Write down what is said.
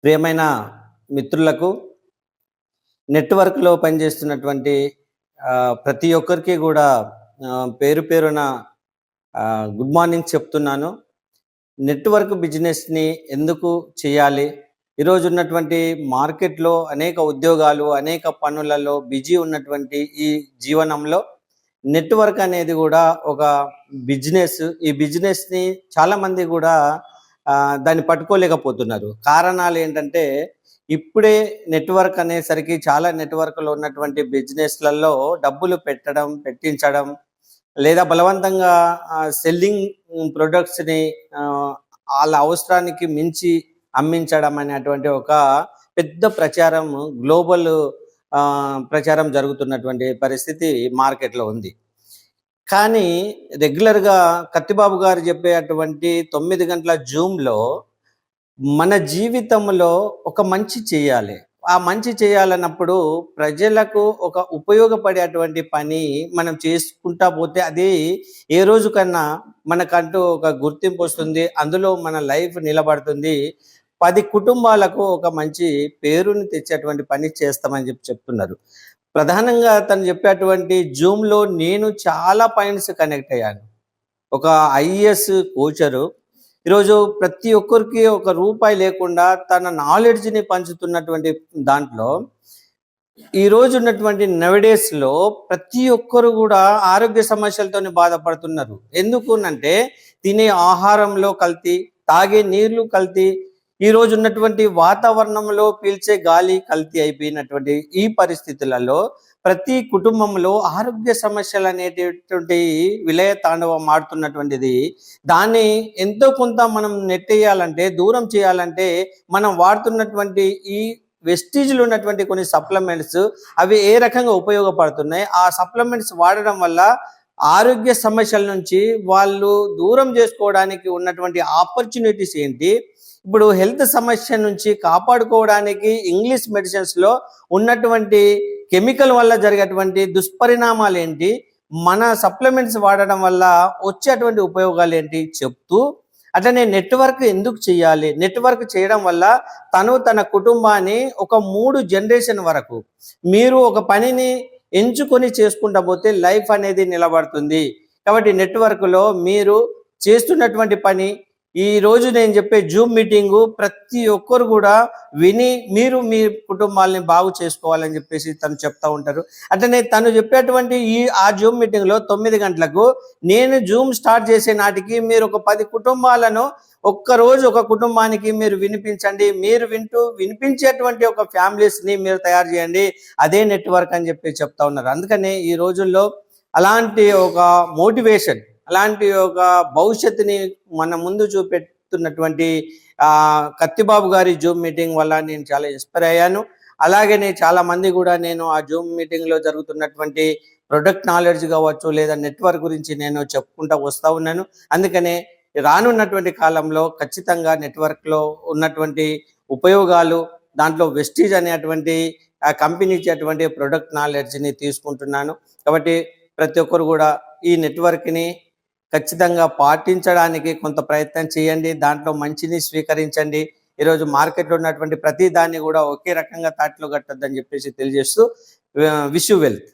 ప్రియమైన మిత్రులకు, నెట్వర్క్లో పనిచేస్తున్నటువంటి ప్రతి ఒక్కరికి కూడా పేరు పేరున గుడ్ మార్నింగ్ చెప్తున్నాను. నెట్వర్క్ బిజినెస్ని ఎందుకు చేయాలి? ఈరోజు ఉన్నటువంటి మార్కెట్లో అనేక ఉద్యోగాలు, అనేక పనులలో బిజీ ఉన్నటువంటి ఈ జీవనంలో నెట్వర్క్ అనేది కూడా ఒక బిజినెస్. ఈ బిజినెస్ని చాలామంది కూడా దాన్ని పట్టుకోలేకపోతున్నారు. కారణాలు ఏంటంటే, ఇప్పుడే నెట్వర్క్ అనేసరికి చాలా నెట్వర్క్లో ఉన్నటువంటి బిజినెస్లలో డబ్బులు పెట్టించడం, లేదా బలవంతంగా సెల్లింగ్ ప్రొడక్ట్స్ని వాళ్ళ అవసరానికి మించి అమ్మించడం అనేటువంటి ఒక పెద్ద ప్రచారం, గ్లోబల్ ప్రచారం జరుగుతున్నటువంటి పరిస్థితి మార్కెట్లో ఉంది. కానీ రెగ్యులర్గా కత్తిబాబు గారు చెప్పేటువంటి 9 గంటల జూమ్లో మన జీవితంలో ఒక మంచి చేయాలి. ఆ మంచి చేయాలన్నప్పుడు ప్రజలకు ఒక ఉపయోగపడేటువంటి పని మనం చేసుకుంటా పోతే అది ఏ రోజు కన్నా మనకంటూ ఒక గుర్తింపు వస్తుంది. అందులో మన లైఫ్ నిలబడుతుంది. 10 కుటుంబాలకు ఒక మంచి పేరుని తెచ్చేటువంటి పని చేస్తామని చెప్తున్నారు. ప్రధానంగా తను చెప్పేటువంటి జూమ్లో నేను చాలా పాయింట్స్ కనెక్ట్ అయ్యాను. ఒక ఐఏఎస్ కోచరు ఈరోజు ప్రతి ఒక్కరికి ఒక రూపాయి లేకుండా తన నాలెడ్జ్ని పంచుతున్నటువంటి దాంట్లో ఈరోజు ఉన్నటువంటి నవడేస్లో ప్రతి ఒక్కరు కూడా ఆరోగ్య సమస్యలతో బాధపడుతున్నారు. ఎందుకునంటే తినే ఆహారంలో కల్తీ, తాగే నీళ్లు కల్తీ, ఈరోజు ఉన్నటువంటి వాతావరణంలో పీల్చే గాలి కల్తీ అయిపోయినటువంటి ఈ పరిస్థితులలో ప్రతి కుటుంబంలో ఆరోగ్య సమస్యలు అనేటటువంటి విలయ తాండవం ఆడుతున్నటువంటిది. దాన్ని ఎంతో కొంత మనం నెట్టేయాలంటే, దూరం చేయాలంటే మనం వాడుతున్నటువంటి ఈ వెస్టీజ్లు ఉన్నటువంటి కొన్ని సప్లిమెంట్స్ అవి ఏ రకంగా ఉపయోగపడుతున్నాయి, ఆ సప్లిమెంట్స్ వాడడం వల్ల ఆరోగ్య సమస్యల నుంచి వాళ్ళు దూరం చేసుకోవడానికి ఉన్నటువంటి ఆపర్చునిటీస్ ఏంటి, ఇప్పుడు హెల్త్ సమస్య నుంచి కాపాడుకోవడానికి ఇంగ్లీష్ మెడిసిన్స్లో ఉన్నటువంటి కెమికల్ వల్ల జరిగేటువంటి దుష్పరిణామాలు ఏంటి, మన సప్లిమెంట్స్ వాడడం వల్ల వచ్చేటువంటి ఉపయోగాలు ఏంటి చెప్తూ, అట్లనే నెట్వర్క్ ఎందుకు చేయాలి, నెట్వర్క్ చేయడం వల్ల తన కుటుంబాన్ని ఒక 3 జనరేషన్ వరకు మీరు ఒక పనిని ఎంచుకొని చేసుకుంటా పోతే లైఫ్ అనేది నిలబడుతుంది. కాబట్టి నెట్వర్క్లో మీరు చేస్తున్నటువంటి పని, ఈరోజు నేను చెప్పే జూమ్ మీటింగు ప్రతి ఒక్కరు కూడా విని మీరు మీ కుటుంబాలని బాగు చేసుకోవాలని చెప్పేసి తను చెప్తా ఉంటారు. అట్లనే తను చెప్పేటువంటి ఆ జూమ్ మీటింగ్లో 9 గంటలకు నేను జూమ్ స్టార్ట్ చేసే నాటికి మీరు ఒక 10 కుటుంబాలను ఒక్కరోజు ఒక కుటుంబానికి మీరు వినిపించండి. మీరు వినిపించేటువంటి ఒక ఫ్యామిలీస్ని మీరు తయారు చేయండి. అదే నెట్వర్క్ అని చెప్పి చెప్తా ఉన్నారు. అందుకనే ఈ రోజుల్లో అలాంటి ఒక మోటివేషన్, అలాంటి ఒక భవిష్యత్తుని మన ముందు చూపెడుతున్నటువంటి కత్తిబాబు గారి జూమ్ మీటింగ్ వల్ల నేను చాలా ఇన్స్పైర్ అయ్యాను. అలాగనే చాలా మంది కూడా నేను ఆ జూమ్ మీటింగ్లో జరుగుతున్నటువంటి ప్రొడక్ట్ నాలెడ్జ్ కావచ్చు, లేదా నెట్వర్క్ గురించి నేను చెప్పుకుంటూ వస్తూ ఉన్నాను. అందుకనే రానున్నటువంటి కాలంలో ఖచ్చితంగా నెట్వర్క్లో ఉన్నటువంటి ఉపయోగాలు, దాంట్లో వెస్టీజ్ అనేటువంటి కంపెనీ ఇచ్చేటువంటి ప్రొడక్ట్ నాలెడ్జ్ని తీసుకుంటున్నాను. కాబట్టి ప్రతి ఒక్కరు కూడా ఈ నెట్వర్క్ని ఖచ్చితంగా పాటించడానికి కొంత ప్రయత్నం చేయండి. దాంట్లో మంచిని స్వీకరించండి. ఈరోజు మార్కెట్లో ఉన్నటువంటి ప్రతి దాన్ని కూడా ఒకే రకంగా తాటిలో కట్టొద్దని చెప్పేసి తెలియజేస్తూ విష్ యూ వెల్త్.